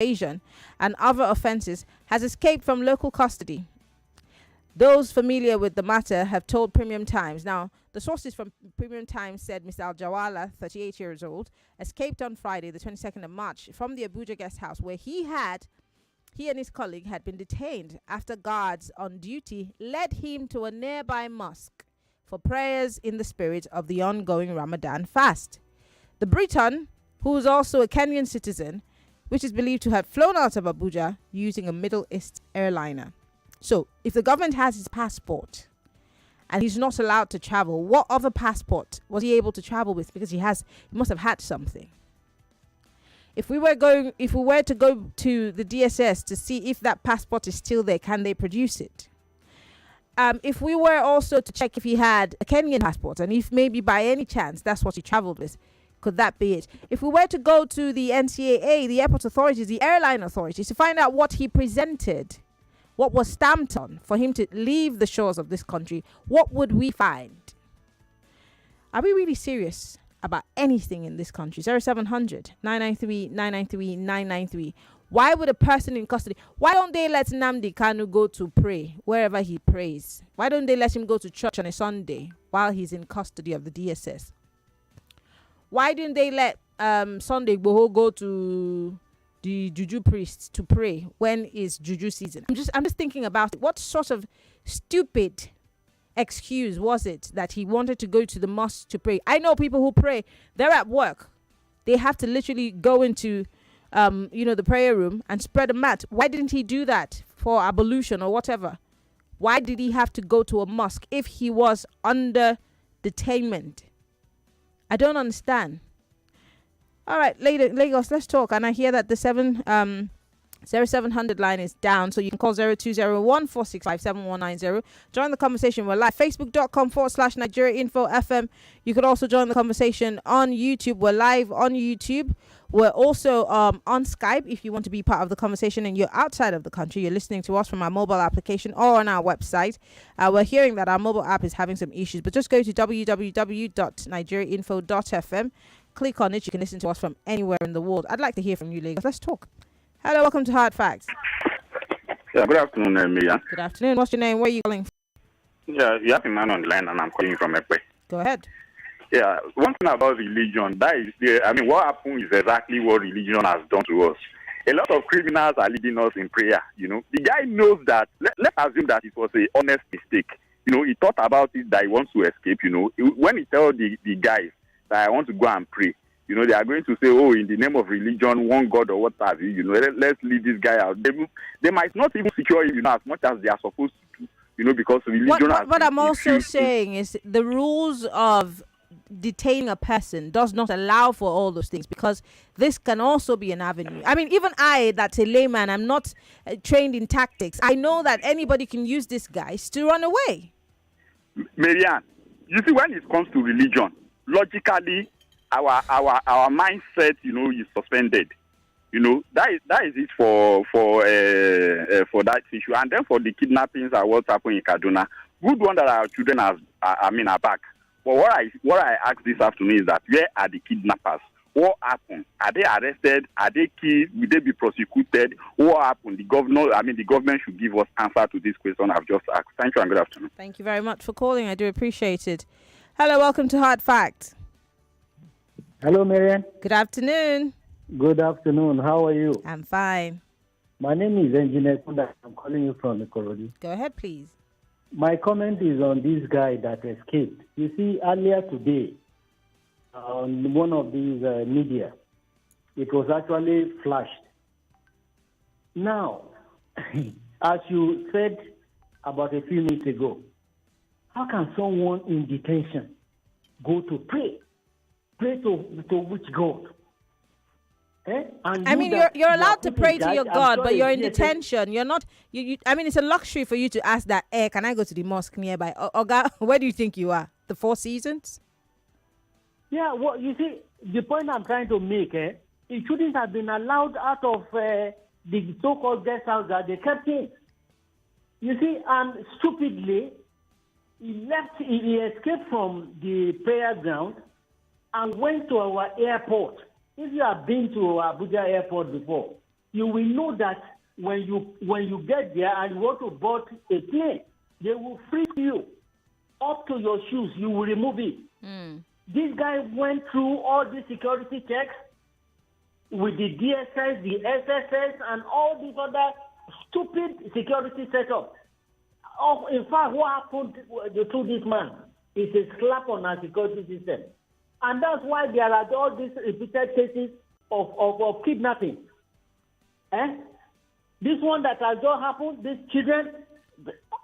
evasion and other offences, has escaped from local custody. Those familiar with the matter have told Premium Times. Now, the sources from Premium Times said Mr. Al-Jawala, 38 years old, escaped on Friday, the 22nd of March, from the Abuja guest house where he and his colleague had been detained after guards on duty led him to a nearby mosque for prayers in the spirit of the ongoing Ramadan fast. The Briton, who is also a Kenyan citizen, which is believed to have flown out of Abuja using a Middle East airliner. So, if the government has his passport and he's not allowed to travel, what other passport was he able to travel with? Because he must have had something. If we were to go to the DSS to see if that passport is still there, can they produce it? If we were also to check if he had a Kenyan passport and if maybe by any chance that's what he traveled with, could that be it? If we were to go to the NCAA, the airport authorities, the airline authorities, to find out what he presented, what was stamped on for him to leave the shores of this country, what would we find? Are we really serious about anything in this country? 0700 993 993 993. Why would a person in custody, why don't they let Nnamdi Kanu go to pray wherever he prays? Why don't they let him go to church on a Sunday while he's in custody of the DSS? Why didn't they let Sunday Igboho go to the juju priests to pray when is juju season? I'm just thinking about it. What sort of stupid excuse was it that he wanted to go to the mosque to pray? I know people who pray, they're at work, they have to literally go into the prayer room and spread a mat. Why didn't he do that for ablution or whatever? Why did he have to go to a mosque if he was under detainment? I don't understand. All right, Lagos, let's talk. And I hear that the 0700 line is down, so you can call 0201465790. Join the conversation. We're live. Facebook.com/Nigeria Info FM. You could also join the conversation on YouTube. We're live on YouTube. We're also on Skype if you want to be part of the conversation and you're outside of the country. You're listening to us from our mobile application or on our website. We're hearing that our mobile app is having some issues, but just go to www.nigeriainfo.fm. Click on it. You can listen to us from anywhere in the world. I'd like to hear from you, Lagos. Let's talk. Hello, welcome to Hard Facts. Yeah, good afternoon, Maryann. Good afternoon. What's your name? Where are you calling from? Yeah, you have a man on the line, and I'm calling from Ekpe. Go ahead. Yeah, one thing about religion, what happened is exactly what religion has done to us. A lot of criminals are leading us in prayer, The guy knows that, let's assume that it was an honest mistake. He thought about it, that he wants to escape, When he tells the guys that I want to go and pray, they are going to say, oh, in the name of religion, one God or what have you, let's leave this guy out. They might not even secure him, as much as they are supposed to do, because religion has... What I'm also saying is the rules of detaining a person does not allow for all those things, because this can also be an avenue. I mean, even I, that's a layman, I'm not trained in tactics. I know that anybody can use these guys to run away. Maryann, you see, when it comes to religion, logically, our mindset, is suspended. That is it for that issue. And then for the kidnappings and what's happening in Kaduna, good one that our children are back. But what I asked this afternoon is that where are the kidnappers? What happened? Are they arrested? Are they killed? Will they be prosecuted? What happened? The government should give us answer to this question I've just asked. Thank you and good afternoon. Thank you very much for calling. I do appreciate it. Hello, welcome to Hard Facts. Hello, Maryann. Good afternoon. Good afternoon. How are you? I'm fine. My name is Engineer Kunda. I'm calling you from Ikorodu. Go ahead, please. My comment is on this guy that escaped. You see, earlier today, on one of these media, it was actually flashed. Now, as you said about a few minutes ago, how can someone in detention go to pray? Pray to which God? I mean, you're allowed to pray to your God, but you're in detention. You're not. I mean, it's a luxury for you to ask that. Can I go to the mosque nearby? God, where do you think you are? The Four Seasons? Yeah. Well, you see, the point I'm trying to make, it shouldn't have been allowed out of the so-called guest house that they kept in. You see, and stupidly, he escaped from the prayer ground and went to our airport. If you have been to Abuja airport before, you will know that when you get there and you want to board a plane, they will free you up to your shoes. You will remove it. This guy went through all the security checks with the DSS, the SSS, and all these other stupid security setups. In fact, what happened to this man is a slap on our security system. And that's why there are all these repeated cases of kidnapping. This one that has just happened, these children,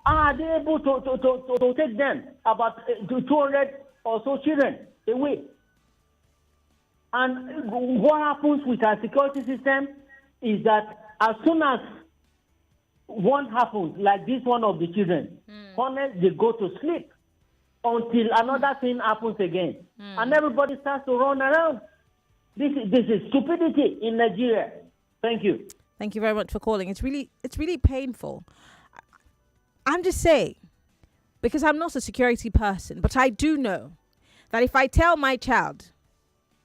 are they able to take them, about 200 or so children away? And what happens with our security system is that as soon as one happens, like this one of the children, honest, they go to sleep until another thing happens again. And everybody starts to run around. This is stupidity in Nigeria. Thank you. Thank you very much for calling. It's really painful. I'm just saying, because I'm not a security person, but I do know that if I tell my child,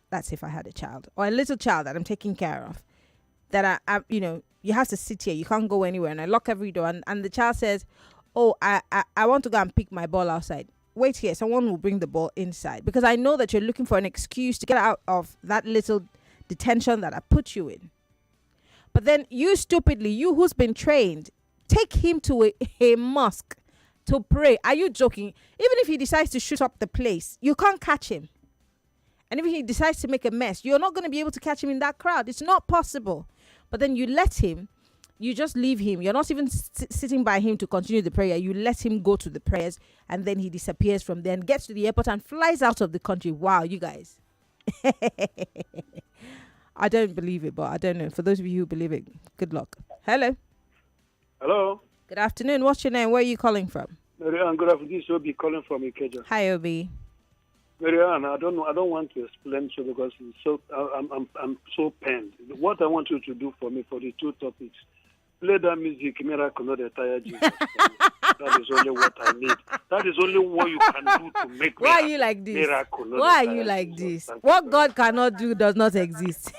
that's if I had a child, or a little child that I'm taking care of, that I you have to sit here, you can't go anywhere, and I lock every door, and the child says, oh, I want to go and pick my ball outside. Wait here, someone will bring the ball inside, because I know that you're looking for an excuse to get out of that little detention that I put you in. But then you stupidly, you who's been trained, take him to a mosque to pray. Are you joking? Even if he decides to shoot up the place, you can't catch him. And if he decides to make a mess, you're not going to be able to catch him in that crowd. It's not possible. But then you let him, you just leave him. You're not even sitting by him to continue the prayer. You let him go to the prayers, and then he disappears from there and gets to the airport and flies out of the country. Wow, you guys. I don't believe it, but I don't know. For those of you who believe it, good luck. Hello. Hello. Good afternoon. What's your name? Where are you calling from? Maryann, good afternoon. This is Obi calling from Ikeja. Hi, Obi. Maryann, I don't want to explain so because I'm so pained. What I want you to do for me for the two topics, play that music, Miracle, not the Tire Jesus. That is only what I need. That is only what you can do to make Why are you like this? Miracle. Why are you like this? What God cannot do does not exist.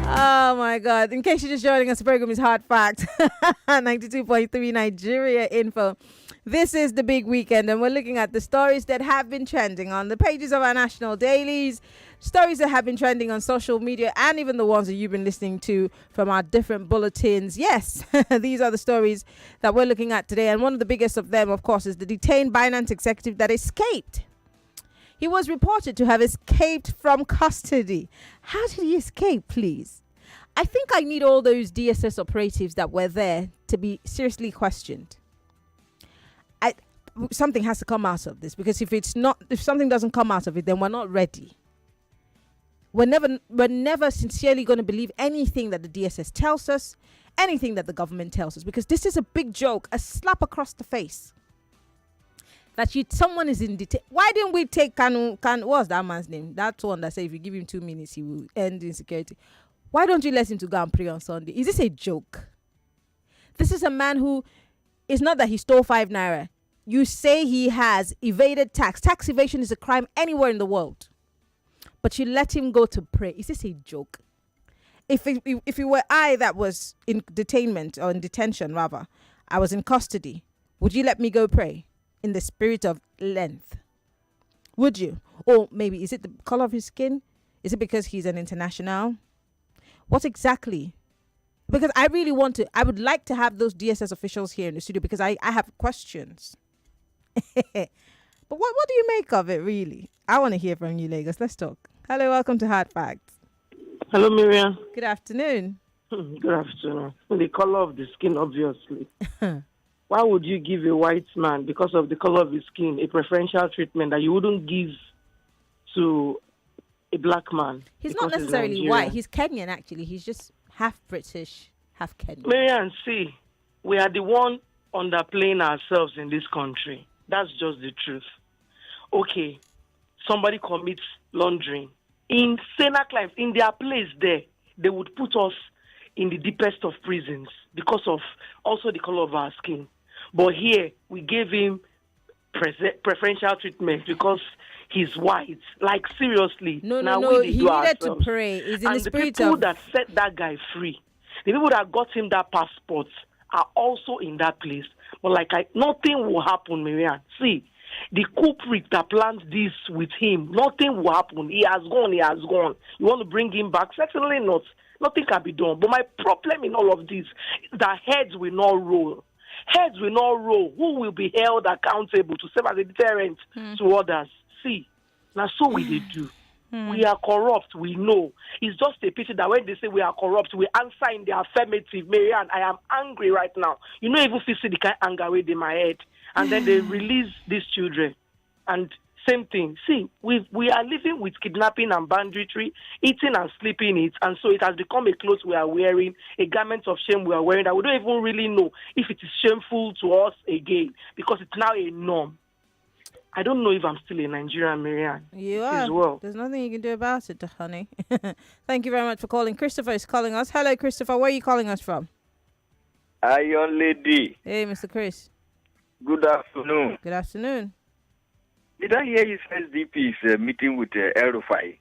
Oh my God. In case you're just joining us, the program is Hard Fact. 92.3 Nigeria Info. This is the big weekend, and we're looking at the stories that have been trending on the pages of our national dailies, stories that have been trending on social media, and even the ones that you've been listening to from our different bulletins. Yes, these are the stories that we're looking at today. And one of the biggest of them, of course, is the detained Binance executive that escaped. He was reported to have escaped from custody. How did he escape, please? I think I need all those DSS operatives that were there to be seriously questioned. Something has to come out of this, because if something doesn't come out of it, then we're not ready. We're never sincerely going to believe anything that the DSS tells us, anything that the government tells us, because this is a big joke, a slap across the face. That someone is in detention. Why didn't we take what's that man's name? That one that said if you give him 2 minutes, he will end insecurity. Why don't you let him to go and pray on Sunday? Is this a joke? This is a man who, it's not that he stole 5 naira. You say he has evaded tax. Tax evasion is a crime anywhere in the world. But you let him go to pray. Is this a joke? If it were I that was in detainment, or in detention rather, I was in custody, would you let me go pray in the spirit of length? Would you? Or maybe, is it the color of his skin? Is it because he's an international? What exactly? Because I would like to have those DSS officials here in the studio, because I have questions. But what do you make of it, really? I want to hear from you, Lagos. Let's talk. Hello, welcome to Hard Facts. Hello, Maryann. Good afternoon. Good afternoon. The color of the skin, obviously. Why would you give a white man, because of the color of his skin, a preferential treatment that you wouldn't give to a black man? He's not necessarily white. He's Kenyan, actually. He's just half British, half Kenyan. Maryann, see, we are the one underplaying ourselves in this country. That's just the truth. Okay, somebody commits laundering. In saner climes, in their place there, they would put us in the deepest of prisons because of also the color of our skin. But here, we gave him preferential treatment because he's white. Like, seriously. No. We He do needed to ourselves. pray. It's in And the spirit people of. that set that guy free, the people that got him that passport, are also in that place. But nothing will happen, Maryann. See, the culprit that planned this with him, nothing will happen. He has gone. You want to bring him back? Certainly not. Nothing can be done. But my problem in all of this is that heads will not roll. Heads will not roll. Who will be held accountable to serve as a deterrent to others? See, now so we they do. We are corrupt, we know. It's just a pity that when they say we are corrupt, we answer in the affirmative. Maryann, I am angry right now. You know, even if you see the kind of anger with in my head. And then they release these children. And same thing. See, we are living with kidnapping and banditry, eating and sleeping it. And so it has become a clothes we are wearing, a garment of shame we are wearing that we don't even really know if it is shameful to us again, because it's now a norm. I don't know if I'm still a Nigerian, Maryann. You are. As well. There's nothing you can do about it, honey. Thank you very much for calling. Christopher is calling us. Hello, Christopher. Where are you calling us from? Iron Lady. Hey, Mr. Chris. Good afternoon. Good afternoon. Did I hear you say SDP is meeting with El-Rufai?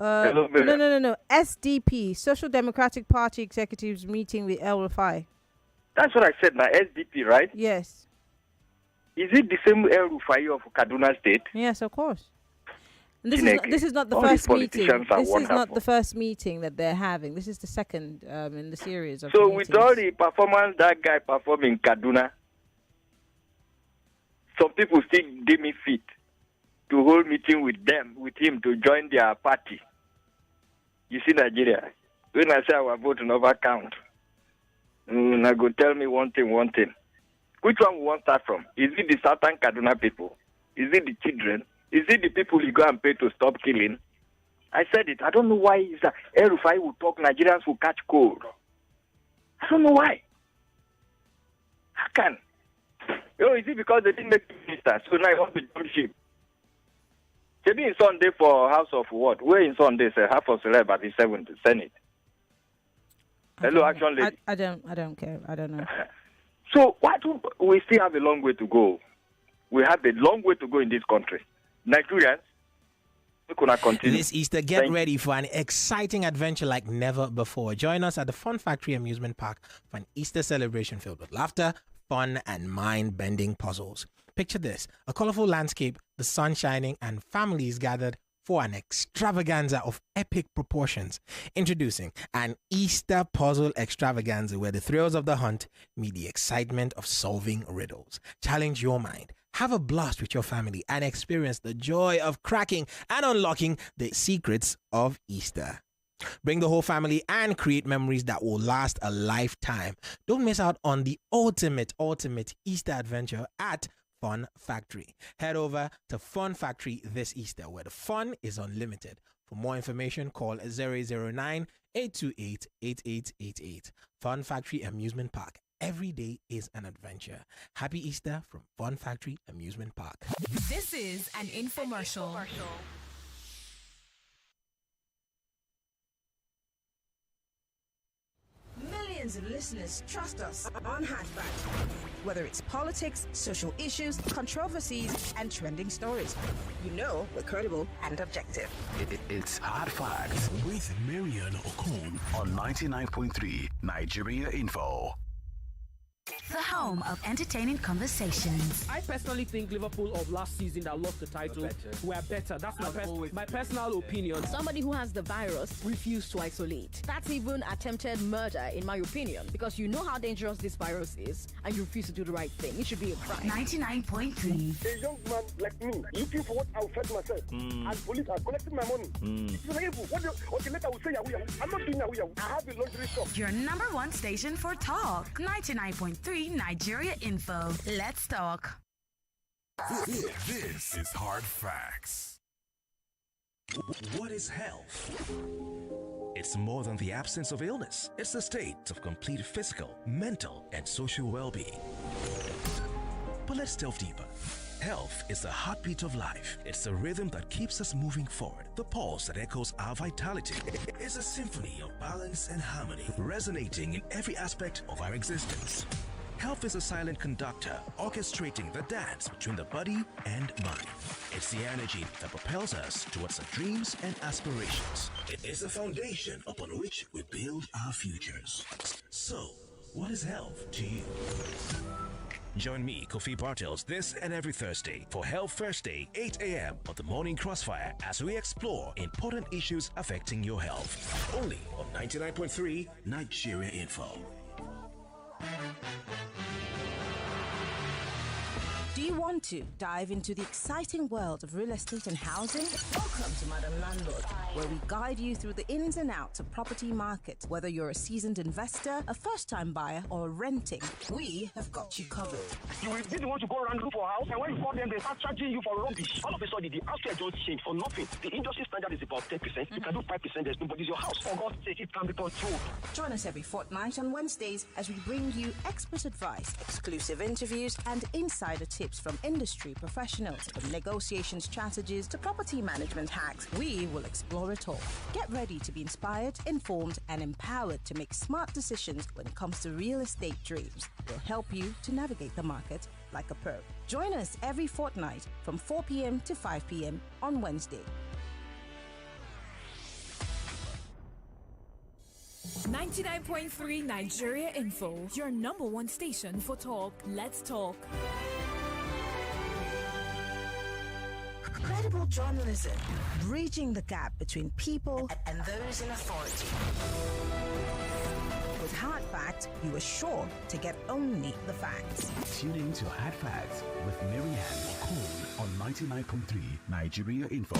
No. SDP, Social Democratic Party executives meeting with El-Rufai. That's what I said now, SDP, right? Yes. Is it the same El-Rufai of Kaduna State? Yes, of course. And this is not the first meeting. This is not the first meeting that they're having. This is the second in the series of So meetings. with all the performance that guy performed in Kaduna, some people still give me fit to hold meeting with him to join their party. You see Nigeria, when I say our vote never count, I go tell me one thing. Which one we want to start from? Is it the Southern Kaduna people? Is it the children? Is it the people you go and pay to stop killing? I said it. I don't know why El-Rufai will talk, Nigerians will catch cold. I don't know why. How can? Is it because they didn't make minister, so now I want to jump ship? Maybe in Sunday for House of what? Where in Sunday, say half of Celeb at the 7th Senate. Hello, Action Lady. I don't care. I don't know. So why do we still have a long way to go? We have a long way to go in this country. Nigerians, we could not continue. This Easter, get ready for an exciting adventure like never before. Join us at the Fun Factory Amusement Park for an Easter celebration filled with laughter, fun, and mind-bending puzzles. Picture this, a colorful landscape, the sun shining, and families gathered for an extravaganza of epic proportions. Introducing an Easter puzzle extravaganza where the thrills of the hunt meet the excitement of solving riddles. Challenge your mind. Have a blast with your family and experience the joy of cracking and unlocking the secrets of Easter. Bring the whole family and create memories that will last a lifetime. Don't miss out on the ultimate Easter adventure at Fun Factory. Head over to Fun Factory this Easter, where the fun is unlimited. For more information, call 009-828-8888. Fun Factory Amusement Park. Every day is an adventure. Happy Easter from Fun Factory Amusement Park. This is an infomercial. Millions of listeners trust us on Hatchback. Whether it's politics, social issues, controversies, and trending stories, you know we're credible and objective. It's Hard Facts with Maryann Okon on 99.3 Nigeria Info. The home of entertaining conversations. I personally think Liverpool of last season that lost the title were better. That's my personal opinion. Somebody who has the virus refused to isolate. That's even attempted murder, in my opinion, because you know how dangerous this virus is and you refuse to do the right thing. It should be a crime. 99.3. A young man like me, looking for what I'll fetch myself. As police are collecting my money. It's evil. Okay, later I will say Yahoo. I'm not doing Yahoo. I have a luxury shop. Your number one station for talk. 99.3 Nigeria Info. Let's talk. This is Hard Facts. What is health? It's more than the absence of illness. It's the state of complete physical, mental, and social well-being. But let's delve deeper. Health is the heartbeat of life. It's the rhythm that keeps us moving forward. The pulse that echoes our vitality. It's a symphony of balance and harmony, resonating in every aspect of our existence. Health is a silent conductor, orchestrating the dance between the body and mind. It's the energy that propels us towards our dreams and aspirations. It is the foundation upon which we build our futures. So, what is health to you? Join me, Kofi Bartels, this and every Thursday for Health Thursday, 8 a.m. on the Morning Crossfire as we explore important issues affecting your health. Only on 99.3 Nigeria Info. Do you want to dive into the exciting world of real estate and housing? Welcome to Madam Landlord, where we guide you through the ins and outs of property markets. Whether you're a seasoned investor, a first-time buyer, or renting, we have got you covered. You will be the one to go around look for a house, and when you call them, they start charging you for rubbish. All of a sudden, the house just changed for nothing. The industry standard is about 10%. You can do 5%. There's nobody's your house. For God's sake, it can be controlled. Join us every fortnight on Wednesdays as we bring you expert advice, exclusive interviews, and insider tips from industry professionals. From negotiation strategies to property management hacks, we will explore it all. Get ready to be inspired, informed, and empowered to make smart decisions when it comes to real estate dreams. We'll help you to navigate the market like a pro. Join us every fortnight from 4 p.m. to 5 p.m. on Wednesday. 99.3 Nigeria Info, your number one station for talk. Let's talk. Credible journalism, bridging the gap between people and those in authority. With Hard Facts, you are sure to get only the facts. Tune in to Hard Facts with Maryann Okon on 99.3 Nigeria Info.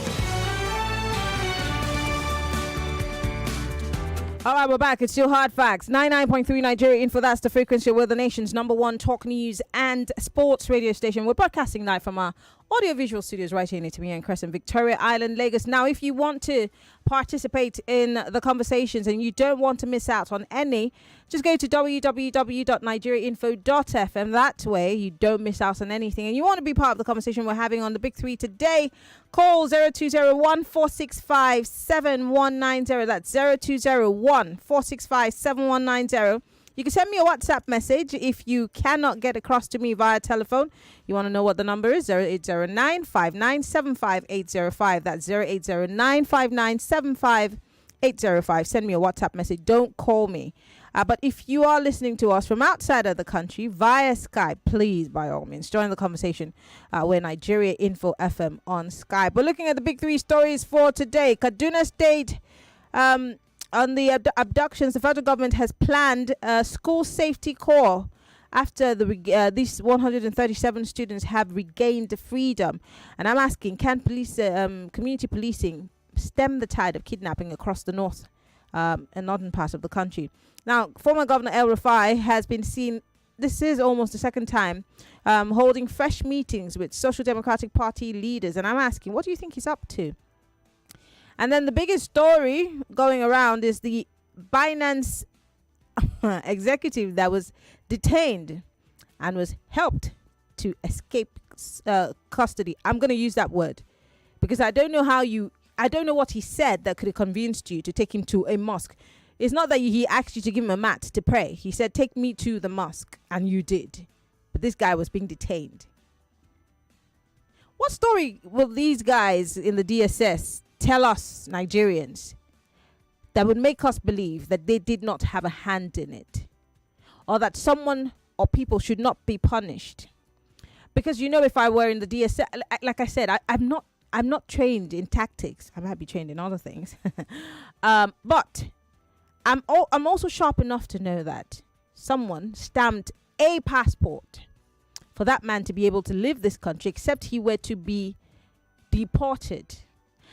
All right, we're back. It's still Hard Facts. 99.3 Nigeria Info. That's the frequency where the nation's number one talk news and sports radio station. We're broadcasting live from our audiovisual studios right here in Italy and Crescent, Victoria Island, Lagos. Now, if you want to participate in the conversations and you don't want to miss out on any, just go to www.nigeriainfo.fm. That way, you don't miss out on anything. And you want to be part of the conversation we're having on the Big Three today, call 0201-465-7190. That's 0201-465-7190. You can send me a WhatsApp message if you cannot get across to me via telephone. You want to know what the number is? 0809-5975-805. That's 0809-5975-805. Send me a WhatsApp message. Don't call me. But if you are listening to us from outside of the country via Skype, please, by all means, join the conversation. We're Nigeria Info FM on Skype. We're looking at the big three stories for today. Kaduna State... on the abductions, the federal government has planned a school safety corps after these 137 students have regained freedom. And I'm asking, can police, community policing stem the tide of kidnapping across the north and northern part of the country? Now, former Governor El-Rufai has been seen, this is almost the second time, holding fresh meetings with Social Democratic Party leaders. And I'm asking, what do you think he's up to? And then the biggest story going around is the Binance executive that was detained and was helped to escape custody. I'm going to use that word because I don't know what he said that could have convinced you to take him to a mosque. It's not that he asked you to give him a mat to pray. He said, take me to the mosque, and you did. But this guy was being detained. What story will these guys in the DSS tell us, Nigerians, that would make us believe that they did not have a hand in it, or that someone or people should not be punished? Because, if I were in the DSS, like I said, I'm not trained in tactics. I might be trained in other things, but I'm also sharp enough to know that someone stamped a passport for that man to be able to leave this country, except he were to be deported.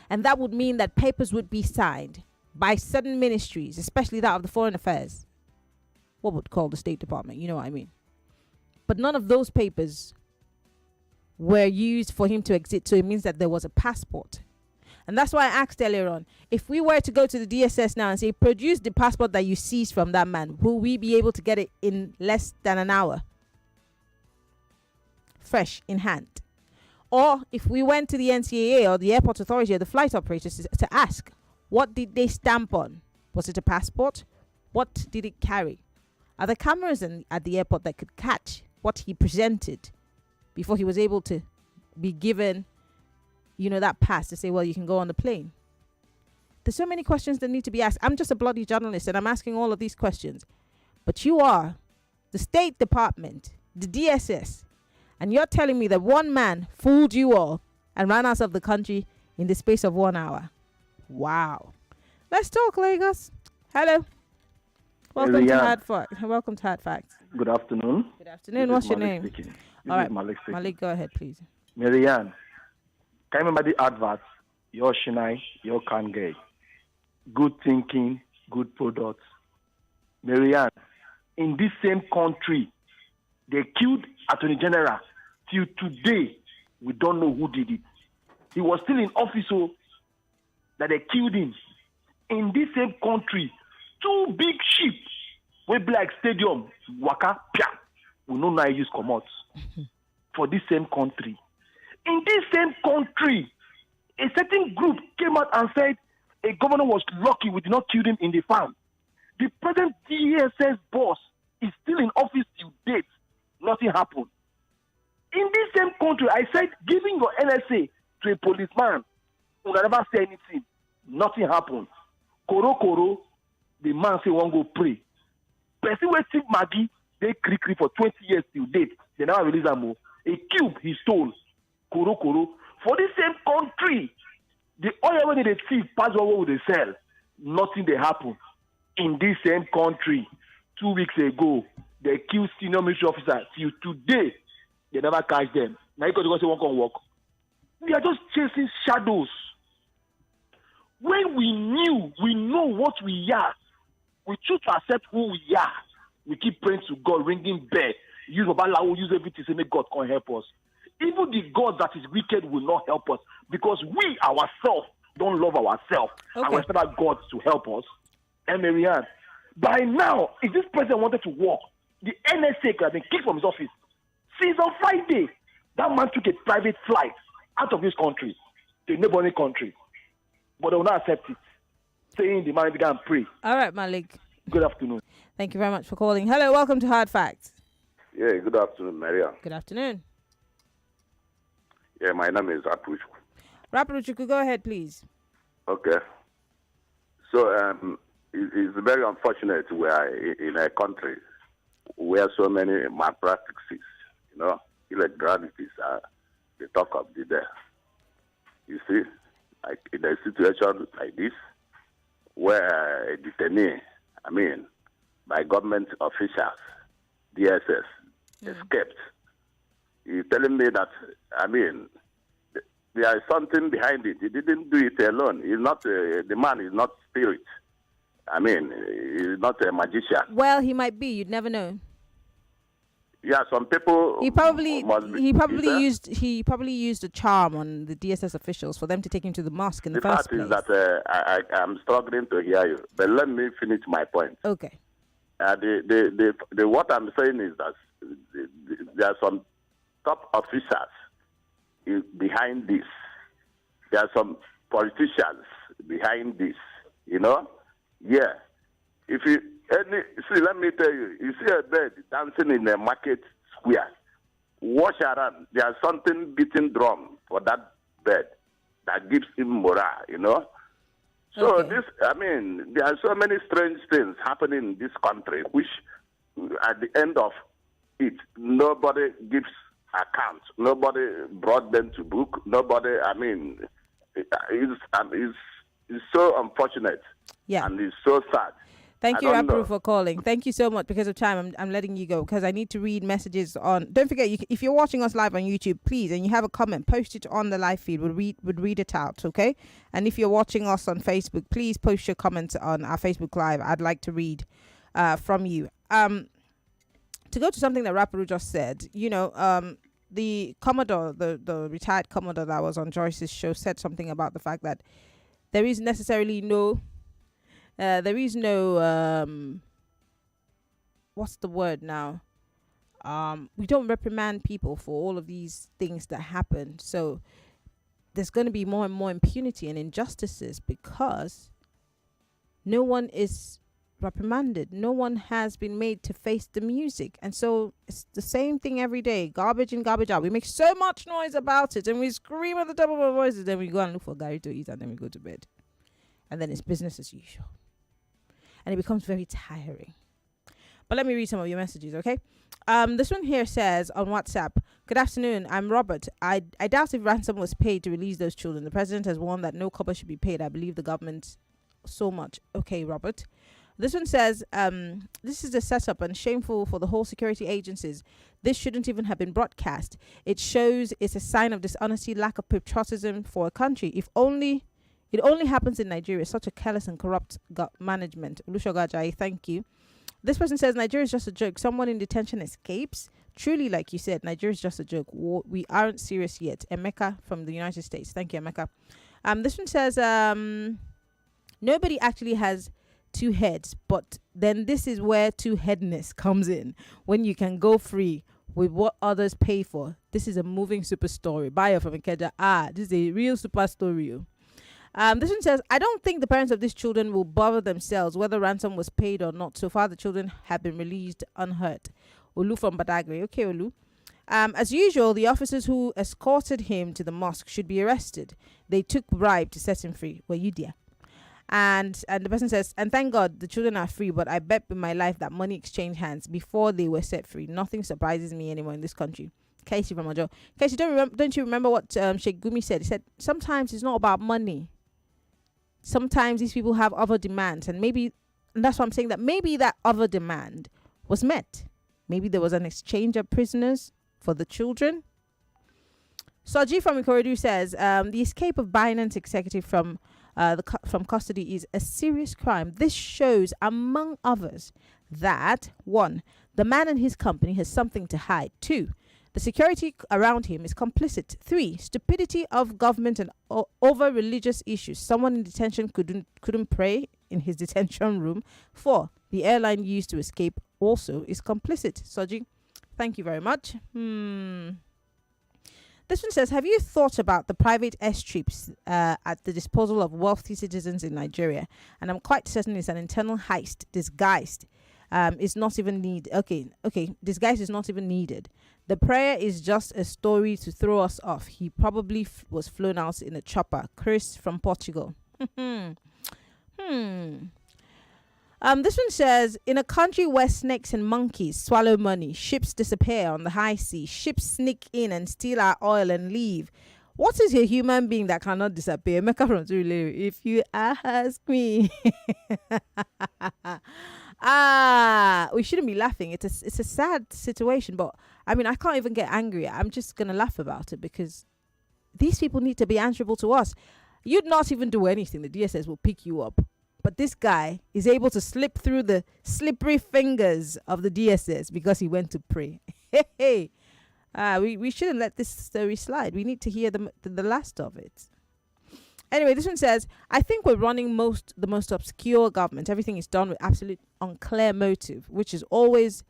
And that would mean that papers would be signed by certain ministries, especially that of the Foreign Affairs. What would call the State Department, you know what I mean? But none of those papers were used for him to exit, so it means that there was a passport. And that's why I asked earlier on, if we were to go to the DSS now and say, produce the passport that you seized from that man, will we be able to get it in less than an hour? Fresh in hand. Or if we went to the NCAA or the airport authority or the flight operators to ask, what did they stamp on? Was it a passport? What did it carry? Are there cameras at the airport that could catch what he presented before he was able to be given, that pass to say, well, you can go on the plane? There's so many questions that need to be asked. I'm just a bloody journalist and I'm asking all of these questions. But you are the State Department, the DSS, and you're telling me that one man fooled you all and ran out of the country in the space of 1 hour. Wow. Let's talk, Lagos. Hello. Welcome to Hard Facts. Welcome to Hard Facts. Good afternoon. Good afternoon. What's your name? All right, Malik, go ahead, please. Maryann, can you remember the adverts? Your Shinai, your Kangay. Good thinking, good products. Maryann, in this same country, they killed Attorney General. Till today, we don't know who did it. He was still in office, so that they killed him. In this same country, 2 big ships, we black stadium, waka, pia. We know now use comot for this same country. In this same country, a certain group came out and said a governor was lucky we did not kill him in the farm. The present DSS boss is still in office till date. Nothing happened. In this same country, I said giving your NSA to a policeman who never say anything. Nothing happened. Koro, the man say one go pray. Person wey thief Maggie, they crick for 20 years till date. They never release him. A cube he stole. Koro. For this same country, the oil when they thief pass what they sell. Nothing they happen. In this same country, 2 weeks ago, they killed senior military officer. Till today, they never catch them. Now you go say one can work. We are just chasing shadows. When we know what we are, we choose to accept who we are. We keep praying to God, ringing bell, use Babalawo, use everything to make God can help us. Even the God that is wicked will not help us because we ourselves don't love ourselves and we expect God to help us. And Maryann, by now, if this president wanted to work, the NSA could have been kicked from his office. Since on Friday, that man took a private flight out of this country to a neighboring country. But they will not accept it, saying the man began to pray. All right, Malik. Good afternoon. Thank you very much for calling. Hello, welcome to Hard Facts. Yeah, good afternoon, Maryann. Good afternoon. Yeah, my name is Rapuchu. Rapuchu, go ahead, please. Okay. So, it's very unfortunate we are in a country where so many malpractices, illegalities are the talk of the day. You see, like in a situation like this, where a detainee, by government officials, DSS, escaped. You're telling me that, there is something behind it. He didn't do it alone. He's not, the man is not spirit. He's not a magician. Well, he might be. You'd never know. Yeah, some people. He probably used a charm on the DSS officials for them to take him to the mosque in the first place. The fact is that I'm struggling to hear you, but let me finish my point. Okay. What I'm saying is that there are some top officers behind this. There are some politicians behind this. Yeah. If you let me tell you, you see a bird dancing in a market square. Watch around. There's something beating drum for that bird that gives him morale, So there are so many strange things happening in this country, which at the end of it, nobody gives account. Nobody brought them to book. Nobody, it's so unfortunate. Yeah. And it's so sad. Thank you, Rapuru, for calling. Thank you so much. Because of time, I'm letting you go because I need to read messages on. Don't forget, if you're watching us live on YouTube, please, and you have a comment, post it on the live feed. We'll read it out, okay? And if you're watching us on Facebook, please post your comments on our Facebook Live. I'd like to read from you. To go to something that Rapuru just said, the Commodore, the retired Commodore that was on Joyce's show said something about the fact that there is necessarily no what's the word now? We don't reprimand people for all of these things that happen. So there's going to be more and more impunity and injustices because no one is reprimanded. No one has been made to face the music. And so it's the same thing every day. Garbage in, garbage out. We make so much noise about it and we scream at the top of our voices. Then we go and look for Gary to eat and then we go to bed. And then it's business as usual. And it becomes very tiring. But let me read some of your messages, okay? This one here says on WhatsApp, good afternoon, I'm Robert. I doubt if ransom was paid to release those children. The president has warned that no cover should be paid. I believe the government so much. Okay, Robert. This one says, this is a setup and shameful for the whole security agencies. This shouldn't even have been broadcast. It shows it's a sign of dishonesty, lack of patriotism for a country. If only it only happens in Nigeria, such a careless and corrupt management. Olushogajai, thank you. This person says Nigeria is just a joke. Someone in detention escapes. Truly, like you said, Nigeria is just a joke. We aren't serious yet. Emeka from the United States. Thank you, Emeka. This one says nobody actually has two heads, but then this is where two-headedness comes in. When you can go free with what others pay for. This is a moving super story. Bayo from Ikeja. This is a real super story. This one says, I don't think the parents of these children will bother themselves whether ransom was paid or not. So far, the children have been released unhurt. Olu from Badagry. Okay, Olu. As usual, the officers who escorted him to the mosque should be arrested. They took bribe to set him free. Were you there? And the person says, and thank God the children are free, but I bet in my life that money exchanged hands before they were set free. Nothing surprises me anymore in this country. Casey from Ojo. Casey, don't you remember what Sheikh Gumi said? He said, sometimes it's not about money. Sometimes these people have other demands, and that's why I'm saying that maybe that other demand was met. Maybe there was an exchange of prisoners for the children. Soji from Ikorodu says, the escape of Binance executive from custody is a serious crime. This shows, among others, that 1, the man and his company has something to hide. 2, the security around him is complicit. 3, stupidity of government and over religious issues. Someone in detention couldn't pray in his detention room. 4, the airline used to escape also is complicit. Soji, thank you very much. This one says, have you thought about the private airstrips at the disposal of wealthy citizens in Nigeria? And I'm quite certain it's an internal heist disguised. Is not even needed. Okay, disguise is not even needed. The prayer is just a story to throw us off. He probably was flown out in a chopper. Chris from Portugal. This one says, in a country where snakes and monkeys swallow money, ships disappear on the high sea, ships sneak in and steal our oil and leave. What is a human being that cannot disappear? Mecca from Tulare, if you ask me. We shouldn't be laughing. It's a sad situation, but I mean, I can't even get angry. I'm just gonna laugh about it because these people need to be answerable to us. You'd not even do anything. The DSS will pick you up. But this guy is able to slip through the slippery fingers of the DSS because he went to pray. We shouldn't let this story slide. We need to hear the last of it. Anyway, this one says, I think we're running the most obscure government. Everything is done with absolute unclear motive, which always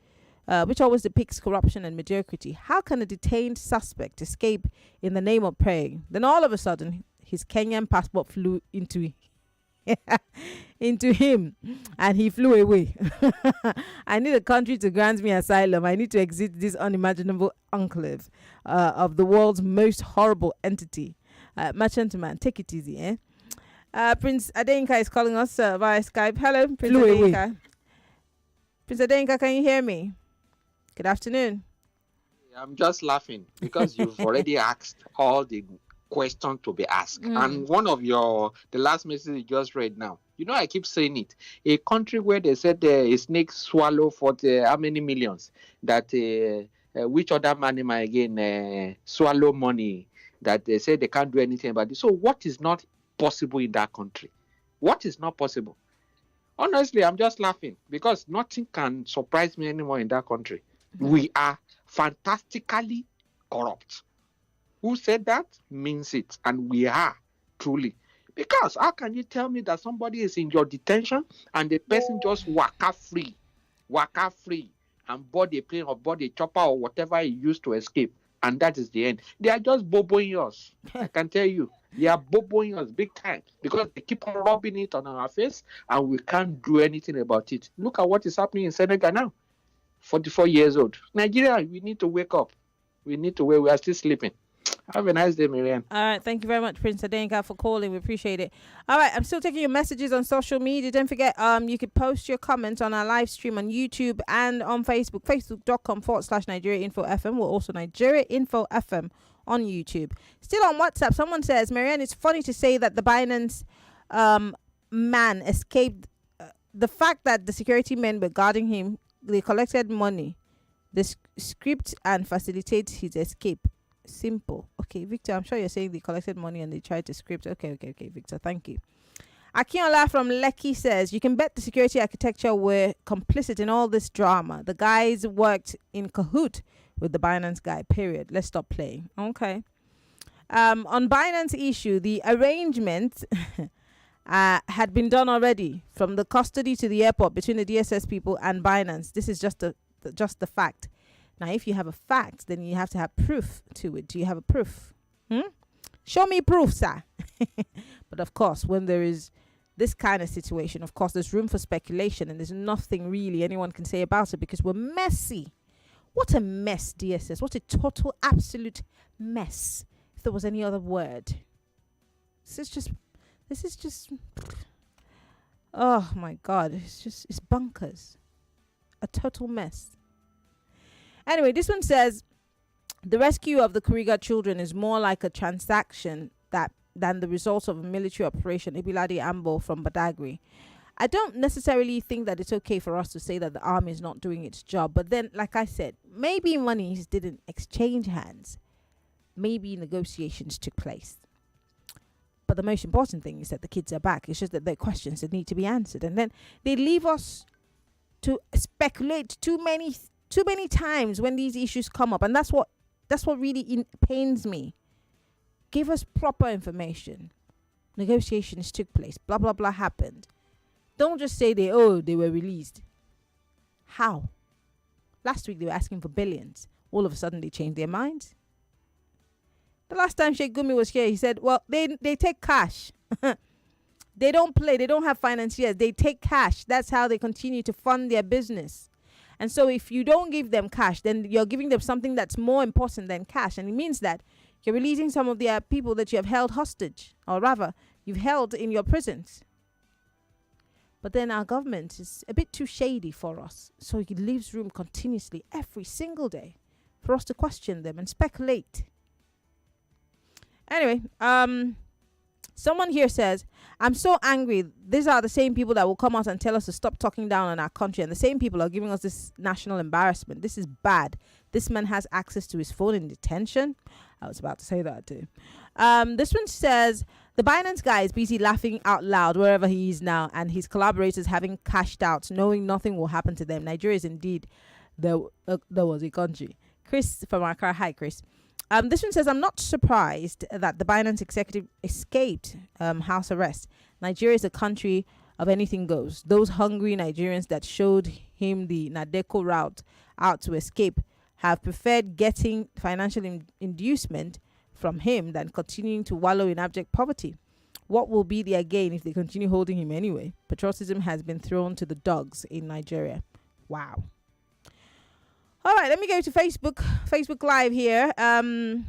depicts corruption and mediocrity. How can a detained suspect escape in the name of praying? Then all of a sudden, his Kenyan passport flew into him and he flew away. I need a country to grant me asylum. I need to exit this unimaginable enclave of the world's most horrible entity. Merchant man, take it easy, Prince Adeyinka is calling us via Skype. Hello, Prince Adeyinka. Prince Adeyinka, can you hear me? Good afternoon. I'm just laughing because you've already asked all the questions to be asked. And one of the last message you just read now, I keep saying it. A country where they said a snake swallow for how many millions, that which other man am I again, swallow money, that they say they can't do anything about it. So what is not possible in that country? What is not possible? Honestly, I'm just laughing because nothing can surprise me anymore in that country. We are fantastically corrupt. Who said that means it, and we are truly. Because how can you tell me that somebody is in your detention and the person just waka free, and board a plane or board a chopper or whatever he used to escape, and that is the end? They are just boboing us. I can tell you. They are boboing us big time because they keep on rubbing it on our face and we can't do anything about it. Look at what is happening in Senegal now. 44 years old. Nigeria, we need to wake up. We need to wake. We are still sleeping. Have a nice day, Maryann. All right, thank you very much, Prince Adenka, for calling. We appreciate it. All right, I'm still taking your messages on social media. Don't forget, you can post your comments on our live stream on YouTube and on Facebook, facebook.com/Nigeria Info FM. We're also Nigeria Info FM on YouTube. Still on WhatsApp, someone says, Maryann, it's funny to say that the Binance man escaped. The fact that the security men were guarding him, they collected money, the script and facilitate his escape. Simple. Okay, Victor, I'm sure you're saying they collected money and they tried to script. Okay, Victor, thank you. Akinola from Lekki says, you can bet the security architecture were complicit in all this drama. The guys worked in cahoot with the Binance guy, period. Let's stop playing. Okay. On Binance issue, the arrangement had been done already from the custody to the airport between the DSS people and Binance. This is just the fact. Now, if you have a fact, then you have to have proof to it. Do you have a proof? Show me proof, sir. But of course, when there is this kind of situation, of course, there's room for speculation and there's nothing really anyone can say about it because we're messy. What a mess, DSS. What a total, absolute mess, if there was any other word. This is just, oh my God. It's bunkers. A total mess. Anyway, this one says, the rescue of the Kuriga children is more like a transaction than the result of a military operation, Ibiladi Ambo from Badagry. I don't necessarily think that it's okay for us to say that the army is not doing its job. But then, like I said, maybe monies didn't exchange hands. Maybe negotiations took place. But the most important thing is that the kids are back. It's just that there are questions that need to be answered. And then they leave us to speculate too many times when these issues come up. And that's what really pains me. Give us proper information. Negotiations took place. Blah, blah, blah happened. Don't just say they were released. How? Last week they were asking for billions. All of a sudden they changed their minds. The last time Sheikh Gumi was here, he said, well, they take cash. They don't play. They don't have financiers. They take cash. That's how they continue to fund their business. And so if you don't give them cash, then you're giving them something that's more important than cash. And it means that you're releasing some of their people that you have held hostage, or rather, you've held in your prisons. But then our government is a bit too shady for us. So it leaves room continuously every single day for us to question them and speculate. Anyway, someone here says, I'm so angry. These are the same people that will come out and tell us to stop talking down on our country. And the same people are giving us this national embarrassment. This is bad. This man has access to his phone in detention. I was about to say that too. This one says, the Binance guy is busy laughing out loud wherever he is now, and his collaborators having cashed out, knowing nothing will happen to them. Nigeria is indeed there was a country. Chris from Accra. Hi, Chris. This one says, I'm not surprised that the Binance executive escaped house arrest. Nigeria is a country of anything goes. Those hungry Nigerians that showed him the Nadeko route out to escape have preferred getting financial inducement from him than continuing to wallow in abject poverty. What will be their gain if they continue holding him anyway? Patriotism has been thrown to the dogs in Nigeria. Wow. All right, let me go to Facebook Live here. Kayode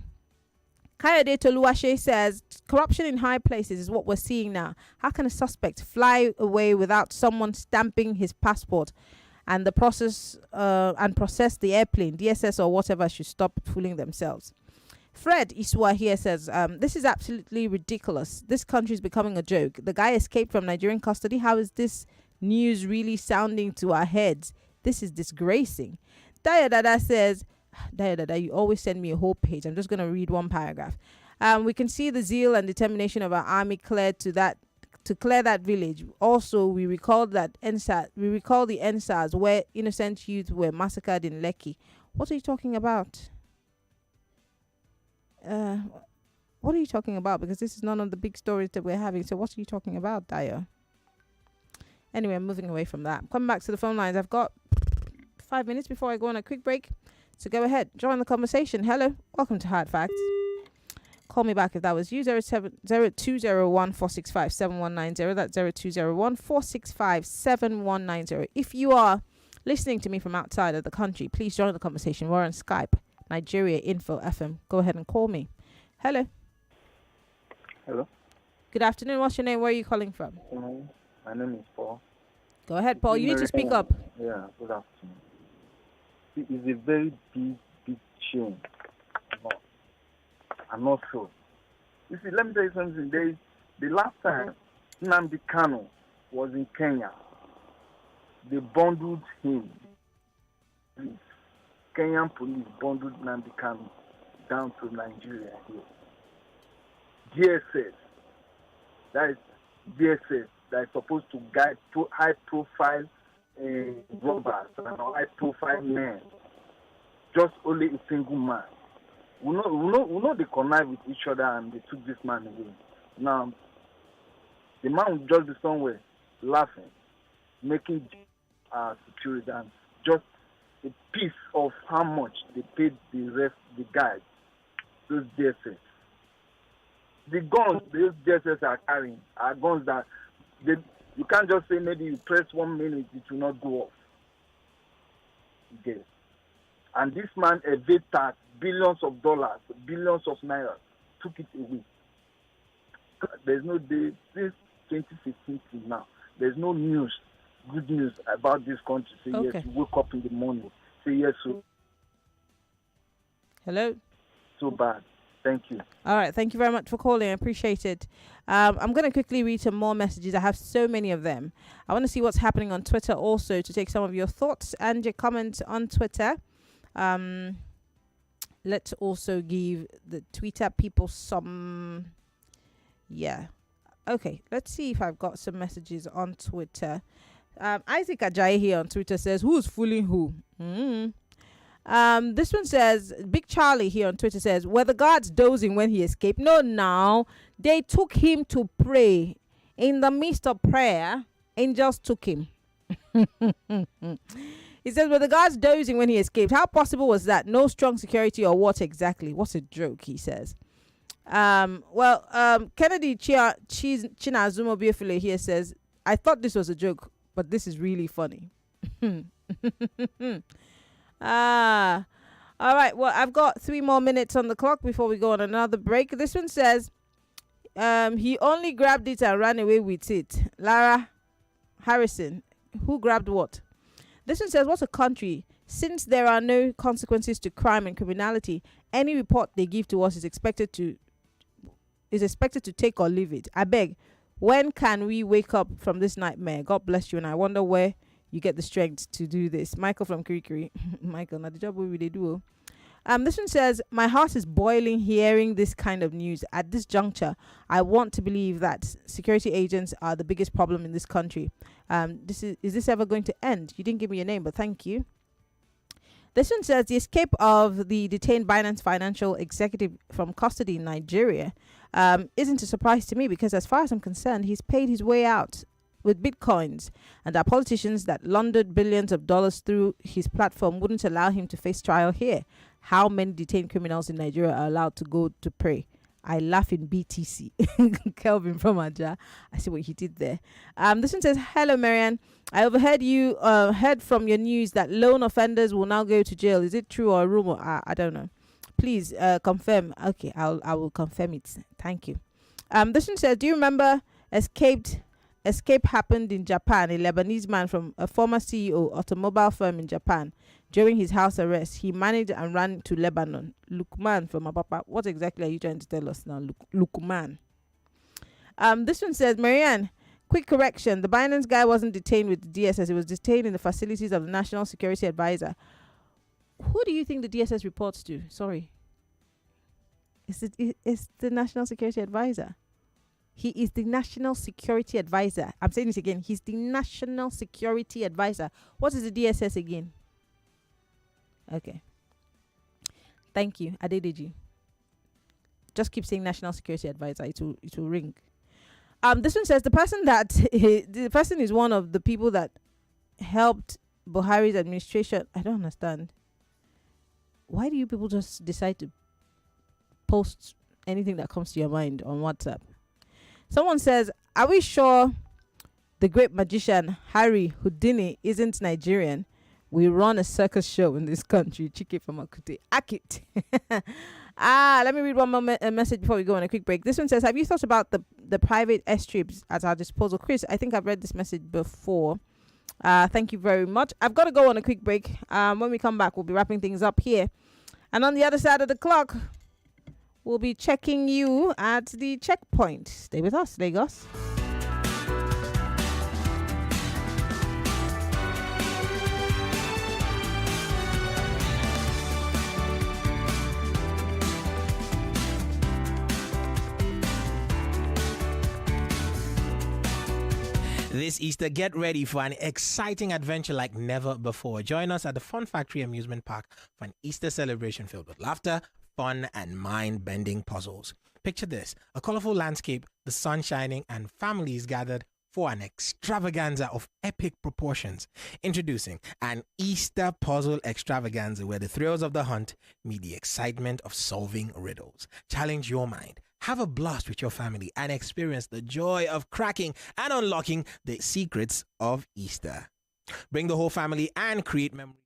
Toluwashe says, corruption in high places is what we're seeing now. How can a suspect fly away without someone stamping his passport and the process the airplane? DSS or whatever should stop fooling themselves. Fred Iswa here says, this is absolutely ridiculous. This country is becoming a joke. The guy escaped from Nigerian custody. How is this news really sounding to our heads? This is disgracing. Daya Dada says, Daya Dada, you always send me a whole page. I'm just going to read one paragraph. We can see the zeal and determination of our army clear that village. Also, we recall the NSAS where innocent youth were massacred in Lekki. What are you talking about? What are you talking about? Because this is none of the big stories that we're having. So what are you talking about, Daya? Anyway, I'm moving away from that. Coming back to the phone lines. I've got 5 minutes before I go on a quick break. So go ahead, join the conversation. Hello, welcome to Hard Facts. call me back if that was you. 0201-465-7190. That's 0201-465-7190. If you are listening to me from outside of the country, please join the conversation. We're on Skype, Nigeria Info FM. Go ahead and call me. Hello. Hello. Good afternoon. What's your name? Where are you calling from? My name is Paul. Go ahead, Paul. You need to speak up. Yeah, good afternoon. It is a very big shame. No, I'm not sure. You see, let me tell you something. The last time Nnamdi Kanu was in Kenya, they bundled him. Kenyan police bundled Nnamdi Kanu down to Nigeria here. DSS, that is DSS, that is supposed to guide high-profile robbers and high-profile men. Just only a single man. We know they connive with each other and they took this man away. Now, the man will just be somewhere laughing, making security and just a piece of how much they paid the guys, those DSS. The guns those DSS are carrying are guns that you can't just say maybe you press 1 minute, it will not go off. Okay. And this man evaded tax, billions of dollars, billions of naira, took it away. There's no day since 2016 till now. There's no news, good news about this country. Say yes, you wake up in the morning. Say yes, so. Hello. So bad. Thank you. All right. Thank you very much for calling. I appreciate it. I'm going to quickly read some more messages. I have so many of them. I want to see what's happening on Twitter also to take some of your thoughts and your comments on Twitter. Let's also give the Twitter people some. Yeah. Okay. Let's see if I've got some messages on Twitter. Isaac Ajayi here on Twitter says, who's fooling who? This one says, Big Charlie here on Twitter says, were the guards dozing when he escaped? No, now they took him to pray. In the midst of prayer, angels took him. He says, were the guards dozing when he escaped? How possible was that? No strong security or what exactly? What's a joke, he says. Kennedy Chinazumo Biofile here says, I thought this was a joke, but this is really funny. All right. Well, I've got 3 more minutes on the clock before we go on another break. This one says, he only grabbed it and ran away with it. Lara Harrison, who grabbed what? This one says, what a country. Since there are no consequences to crime and criminality, any report they give to us is expected to take or leave it. I beg, when can we wake up from this nightmare? God bless you, and I wonder where you get the strength to do this. Michael from Kirikiri. Michael, now the job we they do. This one says, my heart is boiling hearing this kind of news. At this juncture, I want to believe that security agents are the biggest problem in this country. Is this ever going to end? You didn't give me your name, but thank you. This one says, the escape of the detained Binance financial executive from custody in Nigeria isn't a surprise to me because as far as I'm concerned, he's paid his way out with bitcoins, and our politicians that laundered billions of dollars through his platform wouldn't allow him to face trial here. How many detained criminals in Nigeria are allowed to go to pray? I laugh in BTC. Kelvin from Aja. I see what he did there. This one says, hello, Maryann. I overheard you heard from your news that lone offenders will now go to jail. Is it true or a rumor? I don't know. Please confirm. Okay, I will confirm it. Thank you. This one says, do you remember escape happened in Japan? A Lebanese man from a former CEO automobile firm in Japan. During his house arrest, he managed and ran to Lebanon. Lukman from Apapa. What exactly are you trying to tell us now, Lukman? This one says, Maryann, quick correction. The Binance guy wasn't detained with the DSS. He was detained in the facilities of the National Security Advisor. Who do you think the DSS reports to? Sorry. It's the National Security Advisor. He is the National Security Advisor. I'm saying this again. He's the National Security Advisor. What is the DSS again? Okay. Thank you. Adedeji. Just keep saying National Security Advisor. It will ring. This one says the person is one of the people that helped Buhari's administration. I don't understand. Why do you people just decide to post anything that comes to your mind on WhatsApp. Someone says, are we sure the great magician Harry Houdini isn't Nigerian? We run a circus show in this country. Chike from Akute. Akit. Let me read one more message before we go on a quick break. This one says, have you thought about the private airstrips at our disposal? Chris, I think I've read this message before. Thank you very much. I've got to go on a quick break. When we come back, we'll be wrapping things up here. And on the other side of the clock, we'll be checking you at the checkpoint. Stay with us, Lagos. This Easter, get ready for an exciting adventure like never before. Join us at the Fun Factory Amusement Park for an Easter celebration filled with laughter, fun, and mind-bending puzzles. Picture this, a colorful landscape, the sun shining, and families gathered for an extravaganza of epic proportions. Introducing an Easter puzzle extravaganza where the thrills of the hunt meet the excitement of solving riddles. Challenge your mind. Have a blast with your family and experience the joy of cracking and unlocking the secrets of Easter. Bring the whole family and create memories.